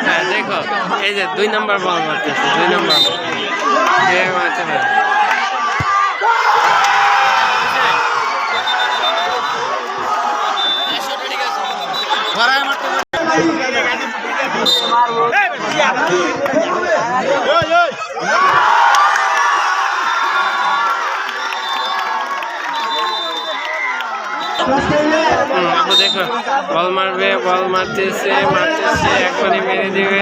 হ্যাঁ দেখো এই যে 2 নম্বর বল মারতেছে 2 নম্বর মারতে পারে আপু দেখো বল মারবে বল মারতেছে এখনই মেরে দিবে